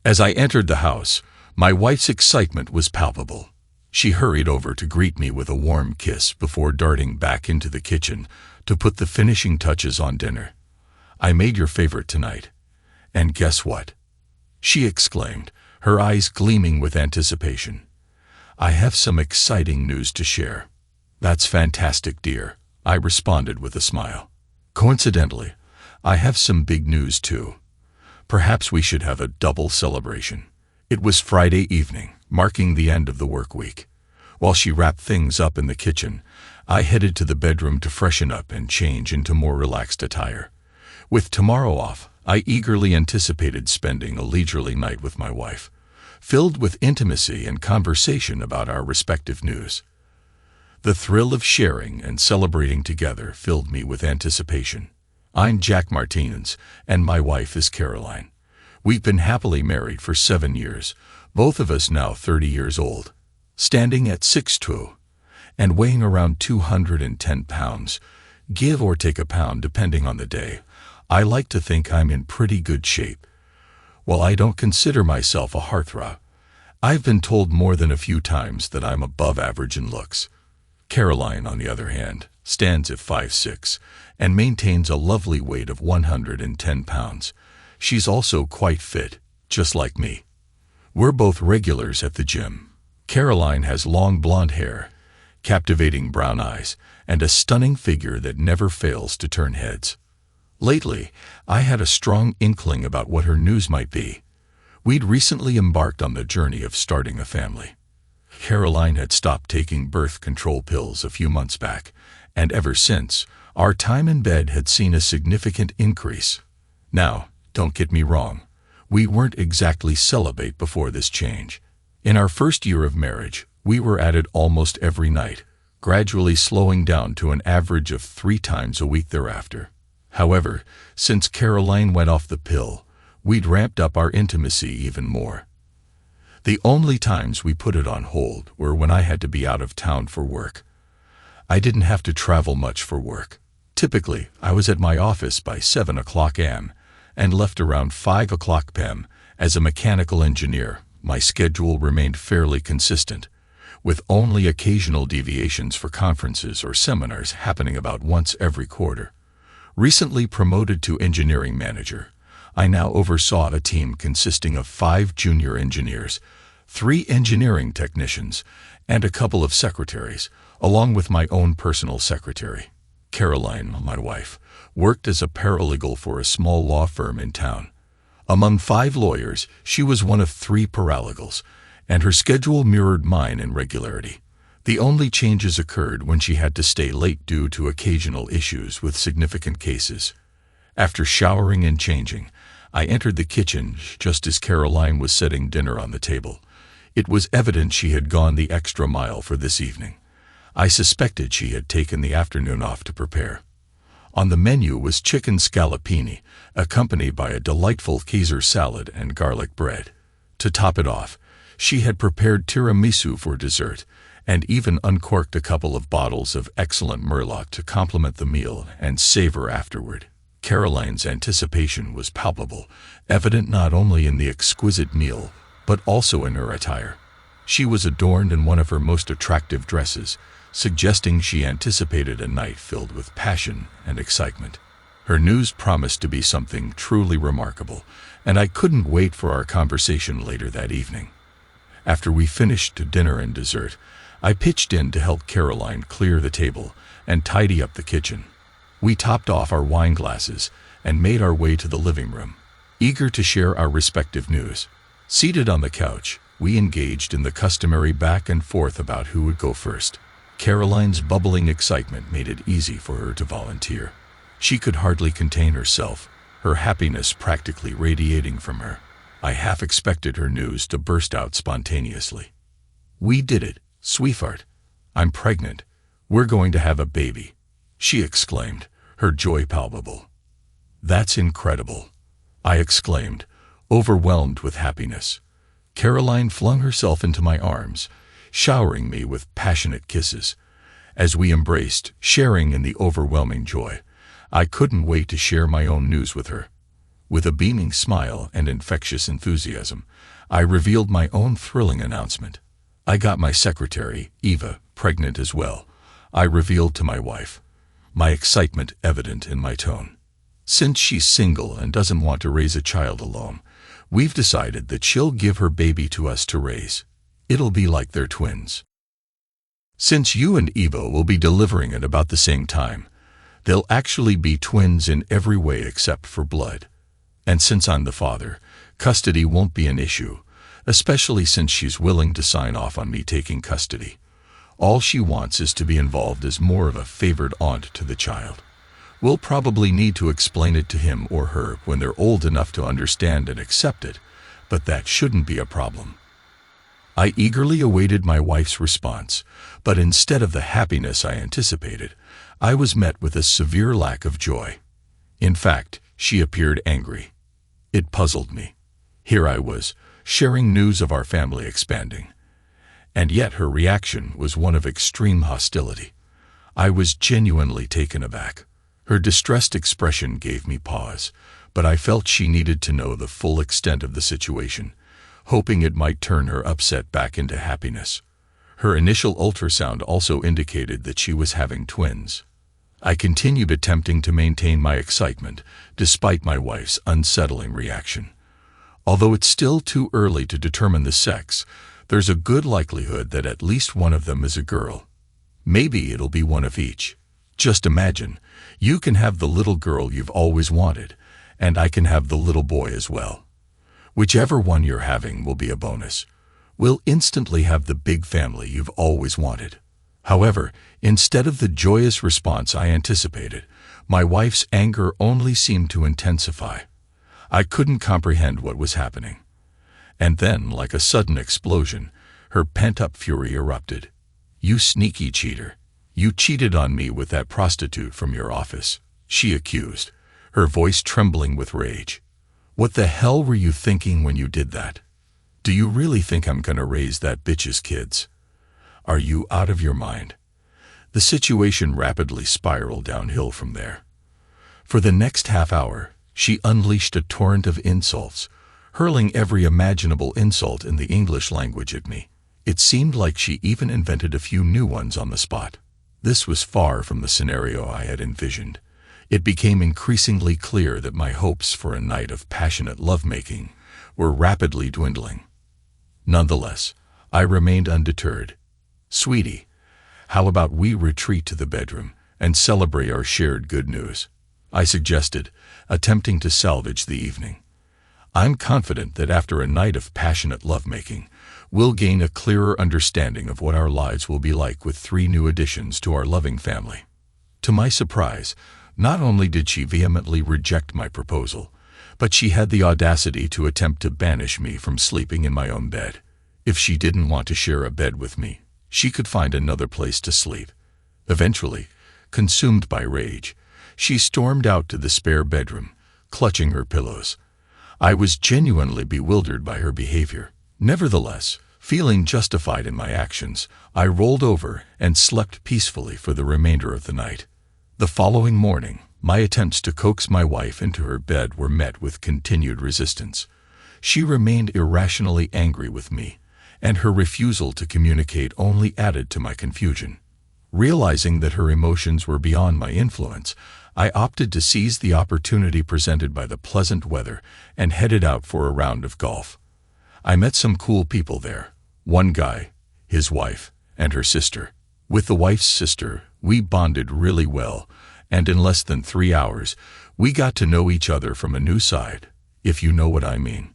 As I entered the house, my wife's excitement was palpable. She hurried over to greet me with a warm kiss before darting back into the kitchen to put the finishing touches on dinner. "I made your favorite tonight. And guess what?" she exclaimed, her eyes gleaming with anticipation. "I have some exciting news to share." "That's fantastic, dear," I responded with a smile. "Coincidentally, I have some big news too. Perhaps we should have a double celebration." It was Friday evening, marking the end of the work week. While she wrapped things up in the kitchen, I headed to the bedroom to freshen up and change into more relaxed attire. With tomorrow off, I eagerly anticipated spending a leisurely night with my wife, filled with intimacy and conversation about our respective news. The thrill of sharing and celebrating together filled me with anticipation. I'm Jack Martinez, and my wife is Caroline. We've been happily married for 7 years, both of us now 30 years old. Standing at 6'2", and weighing around 210 pounds, give or take a pound depending on the day, I like to think I'm in pretty good shape. While I don't consider myself a heartthrob, I've been told more than a few times that I'm above average in looks. Caroline, on the other hand, stands at 5'6", and maintains a lovely weight of 110 pounds. She's also quite fit, just like me. We're both regulars at the gym. Caroline has long blonde hair, captivating brown eyes, and a stunning figure that never fails to turn heads. Lately, I had a strong inkling about what her news might be. We'd recently embarked on the journey of starting a family. Caroline had stopped taking birth control pills a few months back, and ever since, our time in bed had seen a significant increase. Now, don't get me wrong, we weren't exactly celibate before this change. In our first year of marriage, we were at it almost every night, gradually slowing down to an average of 3 times a week thereafter. However, since Caroline went off the pill, we'd ramped up our intimacy even more. The only times we put it on hold were when I had to be out of town for work. I didn't have to travel much for work. Typically, I was at my office by 7 o'clock a.m. and left around 5 o'clock p.m. As a mechanical engineer, my schedule remained fairly consistent, with only occasional deviations for conferences or seminars happening about once every quarter. Recently promoted to engineering manager, I now oversaw a team consisting of 5 junior engineers, 3 engineering technicians, and a couple of secretaries, along with my own personal secretary. Caroline, my wife, worked as a paralegal for a small law firm in town. Among 5 lawyers, she was one of 3 paralegals, and her schedule mirrored mine in regularity. The only changes occurred when she had to stay late due to occasional issues with significant cases. After showering and changing, I entered the kitchen just as Caroline was setting dinner on the table. It was evident she had gone the extra mile for this evening. I suspected she had taken the afternoon off to prepare. On the menu was chicken scallopini, accompanied by a delightful Caesar salad and garlic bread. To top it off, she had prepared tiramisu for dessert, and even uncorked a couple of bottles of excellent Merlot to complement the meal and savor afterward. Caroline's anticipation was palpable, evident not only in the exquisite meal, but also in her attire. She was adorned in one of her most attractive dresses, suggesting she anticipated a night filled with passion and excitement. Her news promised to be something truly remarkable, and I couldn't wait for our conversation later that evening. After we finished dinner and dessert, I pitched in to help Caroline clear the table and tidy up the kitchen. We topped off our wine glasses and made our way to the living room, eager to share our respective news. Seated on the couch, we engaged in the customary back and forth about who would go first. Caroline's bubbling excitement made it easy for her to volunteer. She could hardly contain herself, her happiness practically radiating from her. I half expected her news to burst out spontaneously. "We did it, sweetheart. I'm pregnant. We're going to have a baby," she exclaimed, her joy palpable. "That's incredible," I exclaimed, overwhelmed with happiness. Caroline flung herself into my arms, showering me with passionate kisses. As we embraced, sharing in the overwhelming joy, I couldn't wait to share my own news with her. With a beaming smile and infectious enthusiasm, I revealed my own thrilling announcement. I got my secretary, Eva, pregnant as well, I revealed to my wife, my excitement evident in my tone. Since she's single and doesn't want to raise a child alone, we've decided that she'll give her baby to us to raise. It'll be like they're twins. Since you and Eva will be delivering at about the same time, they'll actually be twins in every way except for blood. And since I'm the father, custody won't be an issue, especially since she's willing to sign off on me taking custody. All she wants is to be involved as more of a favored aunt to the child. We'll probably need to explain it to him or her when they're old enough to understand and accept it, but that shouldn't be a problem. I eagerly awaited my wife's response, but instead of the happiness I anticipated, I was met with a severe lack of joy. In fact, she appeared angry. It puzzled me. Here I was, sharing news of our family expanding, and yet her reaction was one of extreme hostility. I was genuinely taken aback. Her distressed expression gave me pause, but I felt she needed to know the full extent of the situation, hoping it might turn her upset back into happiness. Her initial ultrasound also indicated that she was having twins. I continued attempting to maintain my excitement, despite my wife's unsettling reaction. Although it's still too early to determine the sex, there's a good likelihood that at least one of them is a girl. Maybe it'll be one of each. Just imagine, you can have the little girl you've always wanted, and I can have the little boy as well. Whichever one you're having will be a bonus. We'll instantly have the big family you've always wanted. However, instead of the joyous response I anticipated, my wife's anger only seemed to intensify. I couldn't comprehend what was happening. And then, like a sudden explosion, her pent-up fury erupted. "You sneaky cheater. You cheated on me with that prostitute from your office," she accused, her voice trembling with rage. "What the hell were you thinking when you did that? Do you really think I'm gonna raise that bitch's kids? Are you out of your mind?" The situation rapidly spiraled downhill from there. For the next half hour, she unleashed a torrent of insults, hurling every imaginable insult in the English language at me. It seemed like she even invented a few new ones on the spot. This was far from the scenario I had envisioned. It became increasingly clear that my hopes for a night of passionate lovemaking were rapidly dwindling. Nonetheless, I remained undeterred. "Sweetie, how about we retreat to the bedroom and celebrate our shared good news?" I suggested, attempting to salvage the evening. "I'm confident that after a night of passionate lovemaking, we'll gain a clearer understanding of what our lives will be like with 3 new additions to our loving family." To my surprise, not only did she vehemently reject my proposal, but she had the audacity to attempt to banish me from sleeping in my own bed. If she didn't want to share a bed with me, she could find another place to sleep. Eventually, consumed by rage, she stormed out to the spare bedroom, clutching her pillows. I was genuinely bewildered by her behavior. Nevertheless, feeling justified in my actions, I rolled over and slept peacefully for the remainder of the night. The following morning, my attempts to coax my wife into her bed were met with continued resistance. She remained irrationally angry with me, and her refusal to communicate only added to my confusion. Realizing that her emotions were beyond my influence, I opted to seize the opportunity presented by the pleasant weather and headed out for a round of golf. I met some cool people there. One guy, his wife, and her sister. With the wife's sister, we bonded really well, and in less than 3 hours, we got to know each other from a new side, if you know what I mean.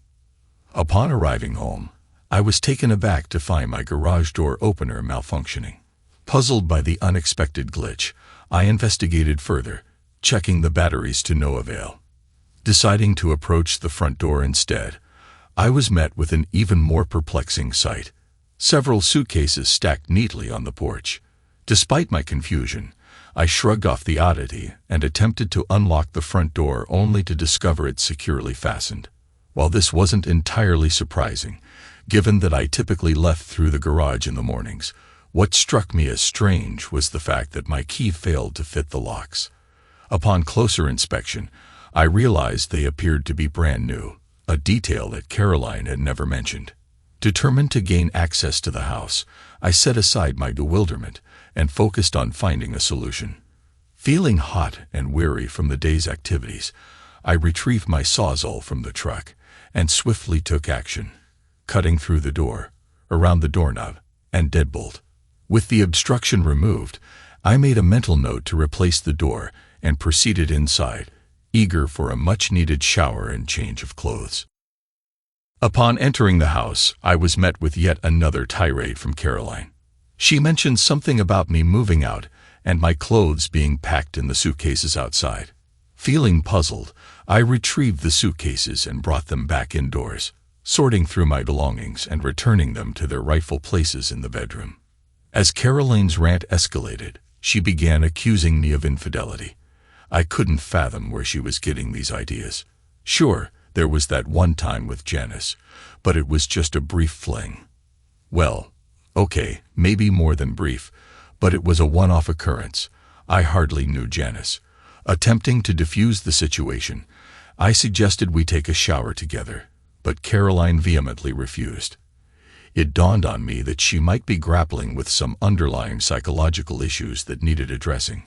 Upon arriving home, I was taken aback to find my garage door opener malfunctioning. Puzzled by the unexpected glitch, I investigated further, checking the batteries to no avail. Deciding to approach the front door instead, I was met with an even more perplexing sight. Several suitcases stacked neatly on the porch. Despite my confusion, I shrugged off the oddity and attempted to unlock the front door only to discover it securely fastened. While this wasn't entirely surprising, given that I typically left through the garage in the mornings, what struck me as strange was the fact that my key failed to fit the locks. Upon closer inspection, I realized they appeared to be brand new, a detail that Caroline had never mentioned. Determined to gain access to the house, I set aside my bewilderment and focused on finding a solution. Feeling hot and weary from the day's activities, I retrieved my sawzall from the truck and swiftly took action, cutting through the door, around the doorknob, and deadbolt. With the obstruction removed, I made a mental note to replace the door and proceeded inside, eager for a much-needed shower and change of clothes. Upon entering the house, I was met with yet another tirade from Caroline. She mentioned something about me moving out and my clothes being packed in the suitcases outside. Feeling puzzled, I retrieved the suitcases and brought them back indoors, sorting through my belongings and returning them to their rightful places in the bedroom. As Caroline's rant escalated, she began accusing me of infidelity. I couldn't fathom where she was getting these ideas. Sure, there was that one time with Janice, but it was just a brief fling. Well, okay, maybe more than brief, but it was a one-off occurrence. I hardly knew Janice. Attempting to defuse the situation, I suggested we take a shower together, but Caroline vehemently refused. It dawned on me that she might be grappling with some underlying psychological issues that needed addressing.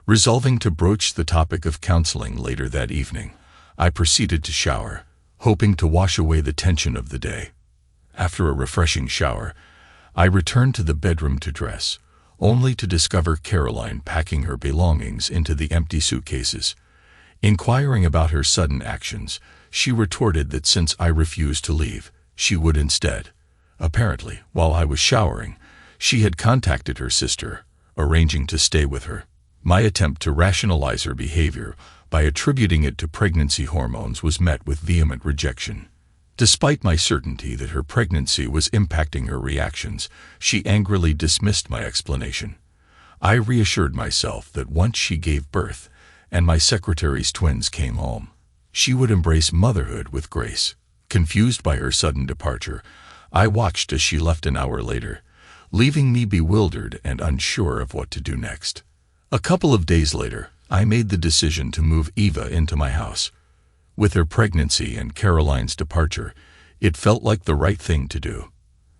Resolving to broach the topic of counseling later that evening, I proceeded to shower, hoping to wash away the tension of the day. After a refreshing shower, I returned to the bedroom to dress, only to discover Caroline packing her belongings into the empty suitcases. Inquiring about her sudden actions, she retorted that since I refused to leave, she would instead. Apparently, while I was showering, she had contacted her sister, arranging to stay with her. My attempt to rationalize her behavior by attributing it to pregnancy hormones was met with vehement rejection. Despite my certainty that her pregnancy was impacting her reactions, she angrily dismissed my explanation. I reassured myself that once she gave birth and my secretary's twins came home, she would embrace motherhood with grace. Confused by her sudden departure, I watched as she left an hour later, leaving me bewildered and unsure of what to do next. A couple of days later, I made the decision to move Eva into my house. With her pregnancy and Caroline's departure, it felt like the right thing to do.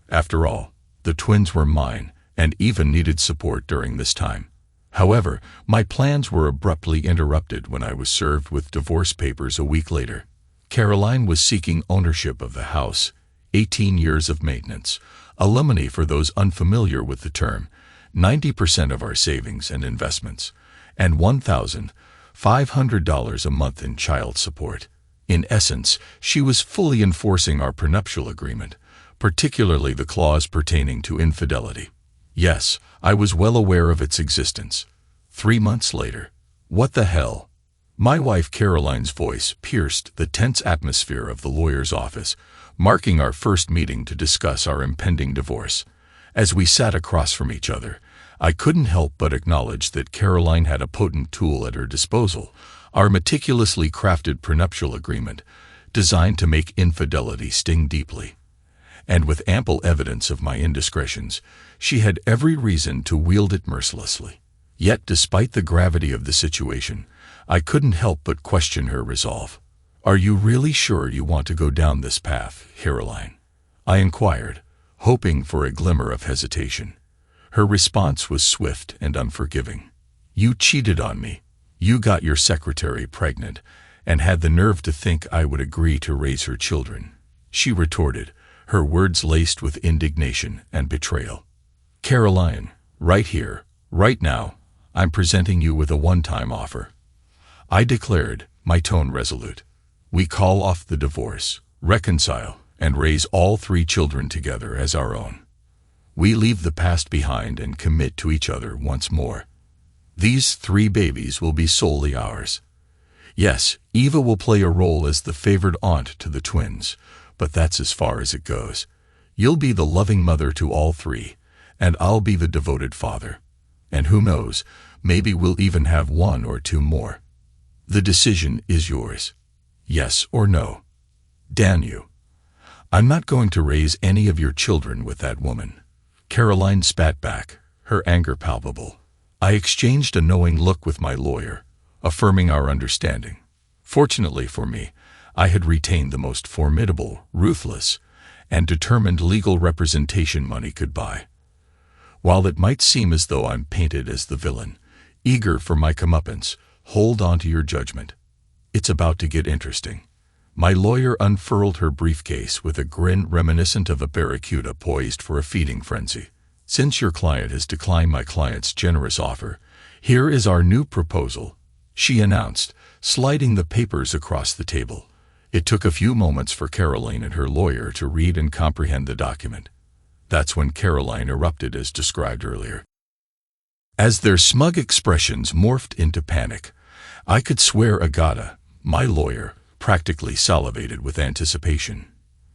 After all, the twins were mine, and Eva needed support during this time. However, my plans were abruptly interrupted when I was served with divorce papers a week later. Caroline was seeking ownership of the house, 18 years of maintenance, alimony for those unfamiliar with the term, 90% of our savings and investments, and $1,500 a month in child support. In essence, she was fully enforcing our prenuptial agreement, particularly the clause pertaining to infidelity. Yes, I was well aware of its existence. 3 months later, what the hell? My wife Caroline's voice pierced the tense atmosphere of the lawyer's office, marking our first meeting to discuss our impending divorce. As we sat across from each other, I couldn't help but acknowledge that Caroline had a potent tool at her disposal, our meticulously crafted prenuptial agreement, designed to make infidelity sting deeply. And with ample evidence of my indiscretions, she had every reason to wield it mercilessly. Yet, despite the gravity of the situation, I couldn't help but question her resolve. "Are you really sure you want to go down this path, Caroline?" I inquired, hoping for a glimmer of hesitation. Her response was swift and unforgiving. "You cheated on me. You got your secretary pregnant and had the nerve to think I would agree to raise her children," she retorted, her words laced with indignation and betrayal. "Caroline, right here, right now, I'm presenting you with a one-time offer," I declared, my tone resolute. "We call off the divorce, reconcile, and raise all 3 children together as our own. We leave the past behind and commit to each other once more. These 3 babies will be solely ours. Yes, Eva will play a role as the favored aunt to the twins, but that's as far as it goes. You'll be the loving mother to all 3, and I'll be the devoted father. And who knows, maybe we'll even have 1 or 2 more. The decision is yours. Yes or no. Damn you. I'm not going to raise any of your children with that woman." Caroline spat back, her anger palpable. I exchanged a knowing look with my lawyer, affirming our understanding. Fortunately for me, I had retained the most formidable, ruthless, and determined legal representation money could buy. While it might seem as though I'm painted as the villain, eager for my comeuppance, hold on to your judgment. It's about to get interesting. My lawyer unfurled her briefcase with a grin reminiscent of a barracuda poised for a feeding frenzy. Since your client has declined my client's generous offer, here is our new proposal, she announced, sliding the papers across the table. It took a few moments for Caroline and her lawyer to read and comprehend the document. That's when Caroline erupted as described earlier. As their smug expressions morphed into panic, I could swear Agata, my lawyer, practically salivated with anticipation.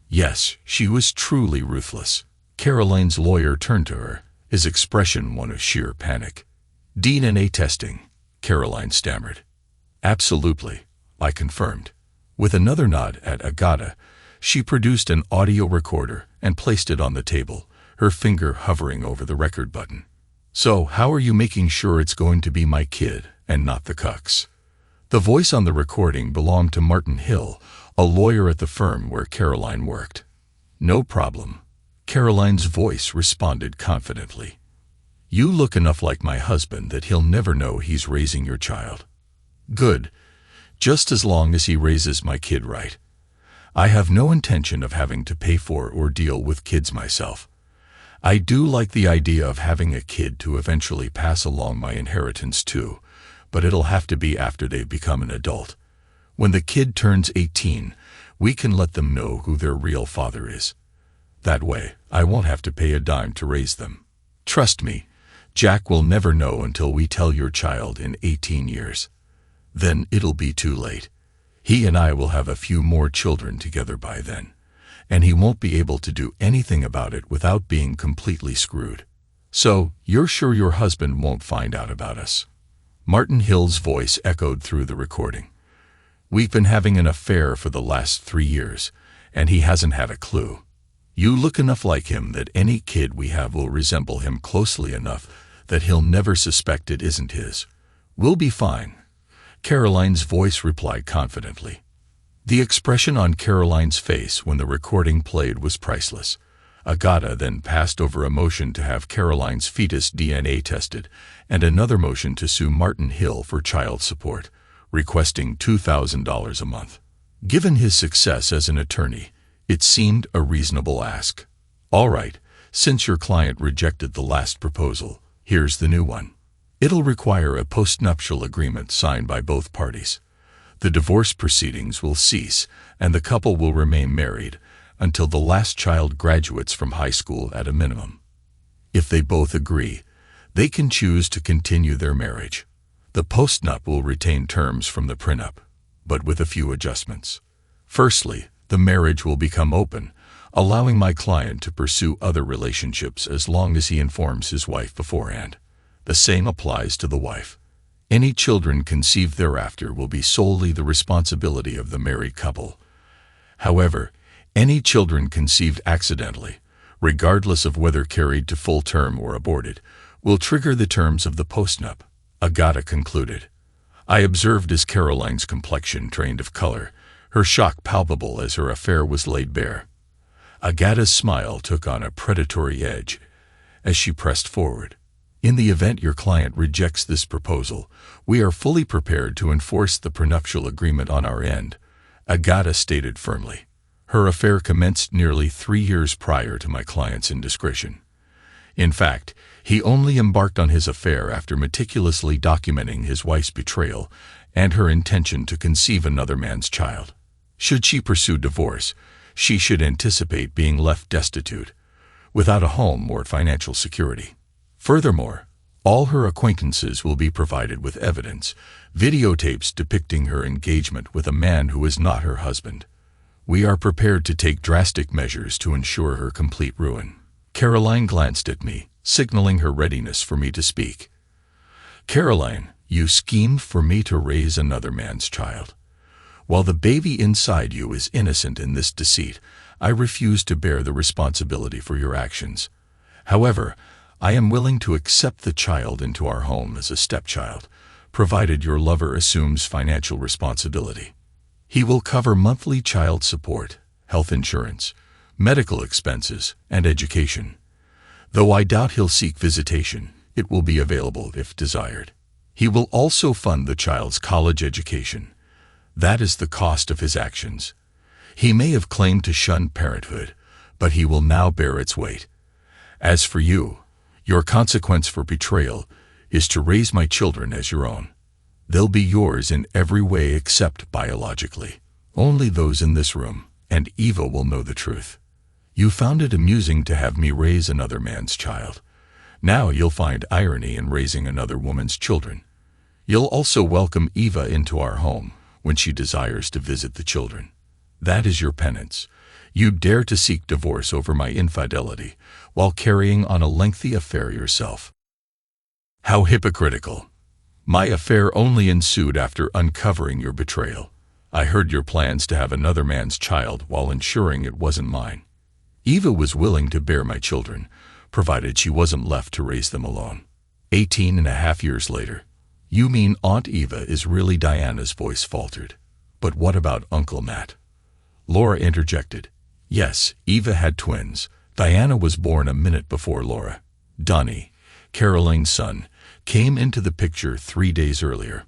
Yes, she was truly ruthless. Caroline's lawyer turned to her, his expression one of sheer panic. DNA testing, Caroline stammered. Absolutely, I confirmed. With another nod at Agata, she produced an audio recorder and placed it on the table, her finger hovering over the record button. So, how are you making sure it's going to be my kid and not the cucks? The voice on the recording belonged to Martin Hill, a lawyer at the firm where Caroline worked. No problem. Caroline's voice responded confidently. You look enough like my husband that he'll never know he's raising your child. Good. Just as long as he raises my kid right. I have no intention of having to pay for or deal with kids myself. I do like the idea of having a kid to eventually pass along my inheritance to, but it'll have to be after they've become an adult. When the kid turns 18, we can let them know who their real father is. That way, I won't have to pay a dime to raise them. Trust me, Jack will never know until we tell your child in 18 years. Then it'll be too late. He and I will have a few more children together by then, and he won't be able to do anything about it without being completely screwed. So, you're sure your husband won't find out about us? Martin Hill's voice echoed through the recording. We've been having an affair for the last 3 years, and he hasn't had a clue. You look enough like him that any kid we have will resemble him closely enough that he'll never suspect it isn't his. We'll be fine. Caroline's voice replied confidently. The expression on Caroline's face when the recording played was priceless. Agata then passed over a motion to have Caroline's fetus DNA tested and another motion to sue Martin Hill for child support, requesting $2,000 a month. Given his success as an attorney, it seemed a reasonable ask. All right, since your client rejected the last proposal, here's the new one. It'll require a postnuptial agreement signed by both parties. The divorce proceedings will cease, and the couple will remain married until the last child graduates from high school at a minimum. If they both agree, they can choose to continue their marriage. The postnup will retain terms from the prenup, but with a few adjustments. Firstly, the marriage will become open, allowing my client to pursue other relationships as long as he informs his wife beforehand. The same applies to the wife. Any children conceived thereafter will be solely the responsibility of the married couple. However, any children conceived accidentally, regardless of whether carried to full term or aborted, will trigger the terms of the postnup, Agata concluded. I observed as Caroline's complexion drained of color, her shock palpable as her affair was laid bare. Agata's smile took on a predatory edge as she pressed forward. In the event your client rejects this proposal, we are fully prepared to enforce the prenuptial agreement on our end, Agata stated firmly. Her affair commenced nearly 3 years prior to my client's indiscretion. In fact, he only embarked on his affair after meticulously documenting his wife's betrayal and her intention to conceive another man's child. Should she pursue divorce, she should anticipate being left destitute, without a home or financial security. Furthermore, all her acquaintances will be provided with evidence, videotapes depicting her engagement with a man who is not her husband. We are prepared to take drastic measures to ensure her complete ruin. Caroline glanced at me, signaling her readiness for me to speak. Caroline, you schemed for me to raise another man's child. While the baby inside you is innocent in this deceit, I refuse to bear the responsibility for your actions. However, I am willing to accept the child into our home as a stepchild, provided your lover assumes financial responsibility. He will cover monthly child support, health insurance, medical expenses, and education. Though I doubt he'll seek visitation, it will be available if desired. He will also fund the child's college education. That is the cost of his actions. He may have claimed to shun parenthood, but he will now bear its weight. As for you, your consequence for betrayal is to raise my children as your own. They'll be yours in every way except biologically. Only those in this room and Eva will know the truth. You found it amusing to have me raise another man's child. Now you'll find irony in raising another woman's children. You'll also welcome Eva into our home when she desires to visit the children. That is your penance. You dare to seek divorce over my infidelity while carrying on a lengthy affair yourself. How hypocritical. My affair only ensued after uncovering your betrayal. I heard your plans to have another man's child while ensuring it wasn't mine. Eva was willing to bear my children, provided she wasn't left to raise them alone. 18.5 years later. You mean Aunt Eva is really Diana's voice faltered. But what about Uncle Matt? Laura interjected. Yes, Eva had twins. Diana was born a minute before Laura. Donnie, Caroline's son, came into the picture 3 days earlier.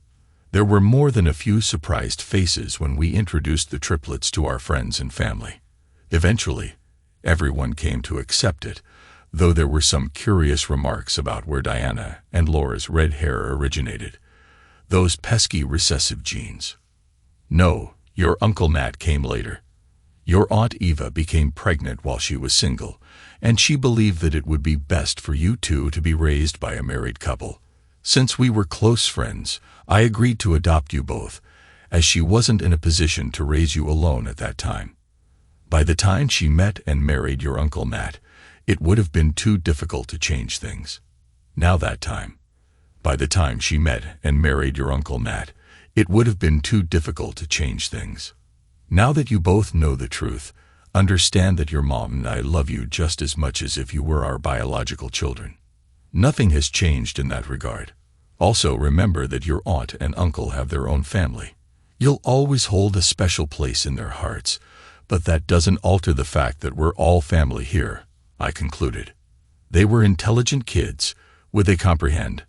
There were more than a few surprised faces when we introduced the triplets to our friends and family. Eventually, everyone came to accept it, though there were some curious remarks about where Diana and Laura's red hair originated. Those pesky recessive genes. No, your Uncle Matt came later. Your Aunt Eva became pregnant while she was single, and she believed that it would be best for you two to be raised by a married couple. Since we were close friends, I agreed to adopt you both, as she wasn't in a position to raise you alone at that time. By the time she met and married your Uncle Matt, it would have been too difficult to change things. Now that time. By the time she met and married your Uncle Matt, it would have been too difficult to change things. Now that you both know the truth, understand that your mom and I love you just as much as if you were our biological children. Nothing has changed in that regard. Also remember that your aunt and uncle have their own family. You'll always hold a special place in their hearts, but that doesn't alter the fact that we're all family here, I concluded. They were intelligent kids. Would they comprehend?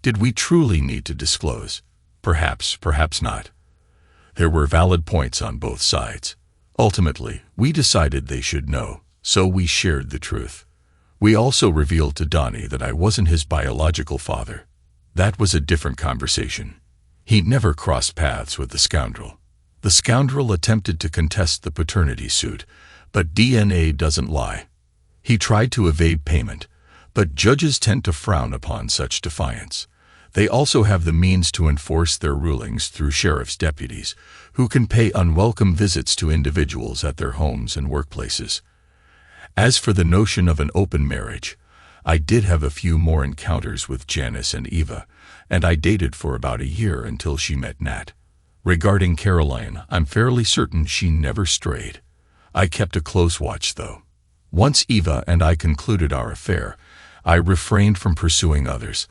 Did we truly need to disclose? Perhaps, perhaps not. There were valid points on both sides. Ultimately, we decided they should know, so we shared the truth. We also revealed to Donnie that I wasn't his biological father. That was a different conversation. He never crossed paths with the scoundrel. The scoundrel attempted to contest the paternity suit, but DNA doesn't lie. He tried to evade payment, but judges tend to frown upon such defiance. They also have the means to enforce their rulings through sheriff's deputies, who can pay unwelcome visits to individuals at their homes and workplaces. As for the notion of an open marriage, I did have a few more encounters with Janice and Eva, and I dated for about a year until she met Nat. Regarding Caroline, I'm fairly certain she never strayed. I kept a close watch, though. Once Eva and I concluded our affair, I refrained from pursuing others.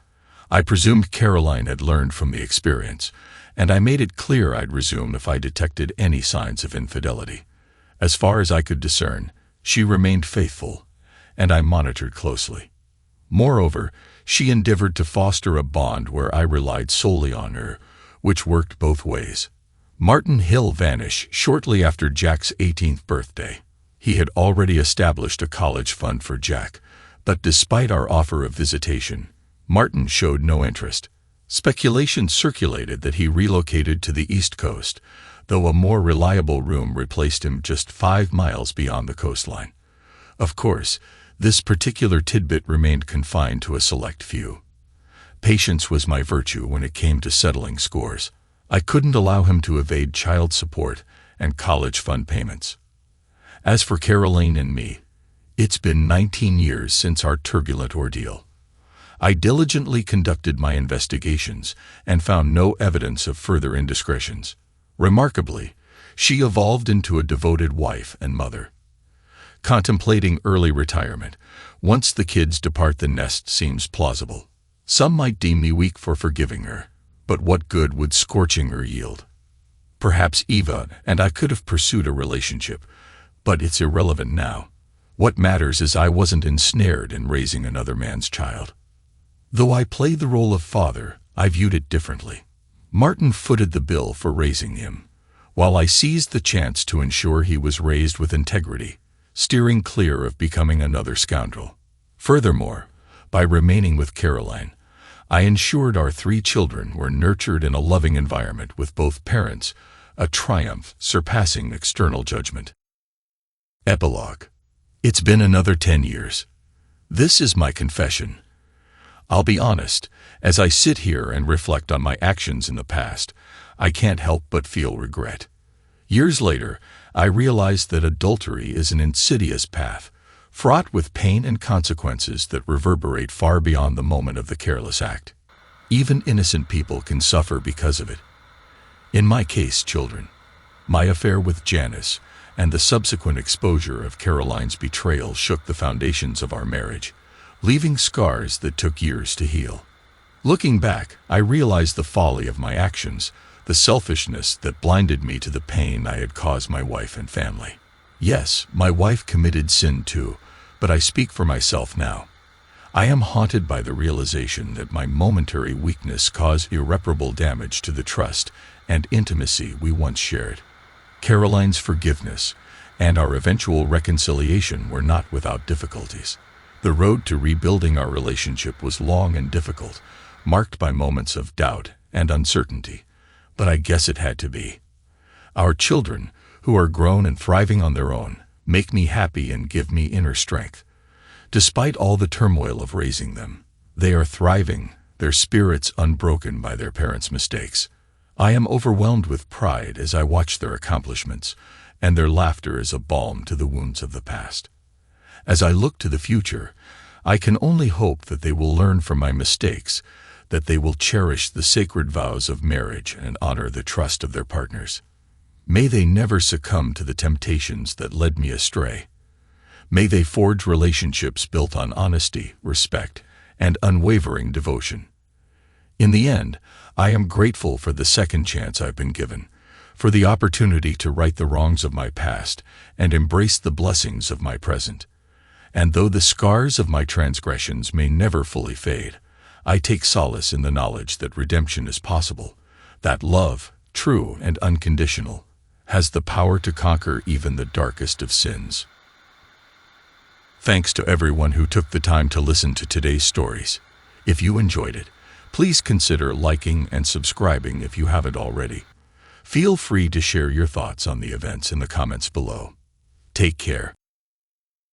I presumed Caroline had learned from the experience, and I made it clear I'd resume if I detected any signs of infidelity. As far as I could discern, she remained faithful, and I monitored closely. Moreover, she endeavored to foster a bond where I relied solely on her, which worked both ways. Martin Hill vanished shortly after Jack's 18th birthday. He had already established a college fund for Jack, but despite our offer of visitation, Martin showed no interest. Speculation circulated that he relocated to the East Coast, though a more reliable room replaced him just 5 miles beyond the coastline. Of course, this particular tidbit remained confined to a select few. Patience was my virtue when it came to settling scores. I couldn't allow him to evade child support and college fund payments. As for Caroline and me, it's been 19 years since our turbulent ordeal. I diligently conducted my investigations and found no evidence of further indiscretions. Remarkably, she evolved into a devoted wife and mother. Contemplating early retirement, once the kids depart the nest, seems plausible. Some might deem me weak for forgiving her, but what good would scorching her yield? Perhaps Eva and I could have pursued a relationship, but it's irrelevant now. What matters is I wasn't ensnared in raising another man's child. Though I played the role of father, I viewed it differently. Martin footed the bill for raising him, while I seized the chance to ensure he was raised with integrity, steering clear of becoming another scoundrel. Furthermore, by remaining with Caroline, I ensured our 3 children were nurtured in a loving environment with both parents, a triumph surpassing external judgment. Epilogue. It's been another 10 years. This is my confession. I'll be honest, as I sit here and reflect on my actions in the past, I can't help but feel regret. Years later, I realized that adultery is an insidious path, fraught with pain and consequences that reverberate far beyond the moment of the careless act. Even innocent people can suffer because of it. In my case, children, my affair with Janice and the subsequent exposure of Caroline's betrayal shook the foundations of our marriage, leaving scars that took years to heal. Looking back, I realized the folly of my actions, the selfishness that blinded me to the pain I had caused my wife and family. Yes, my wife committed sin too, but I speak for myself now. I am haunted by the realization that my momentary weakness caused irreparable damage to the trust and intimacy we once shared. Caroline's forgiveness and our eventual reconciliation were not without difficulties. The road to rebuilding our relationship was long and difficult, marked by moments of doubt and uncertainty, but I guess it had to be. Our children, who are grown and thriving on their own, make me happy and give me inner strength. Despite all the turmoil of raising them, they are thriving, their spirits unbroken by their parents' mistakes. I am overwhelmed with pride as I watch their accomplishments, and their laughter is a balm to the wounds of the past. As I look to the future, I can only hope that they will learn from my mistakes, that they will cherish the sacred vows of marriage and honor the trust of their partners. May they never succumb to the temptations that led me astray. May they forge relationships built on honesty, respect, and unwavering devotion. In the end, I am grateful for the second chance I've been given, for the opportunity to right the wrongs of my past and embrace the blessings of my present. And though the scars of my transgressions may never fully fade, I take solace in the knowledge that redemption is possible, that love, true and unconditional, has the power to conquer even the darkest of sins. Thanks to everyone who took the time to listen to today's stories. If you enjoyed it, please consider liking and subscribing if you haven't already. Feel free to share your thoughts on the events in the comments below. Take care.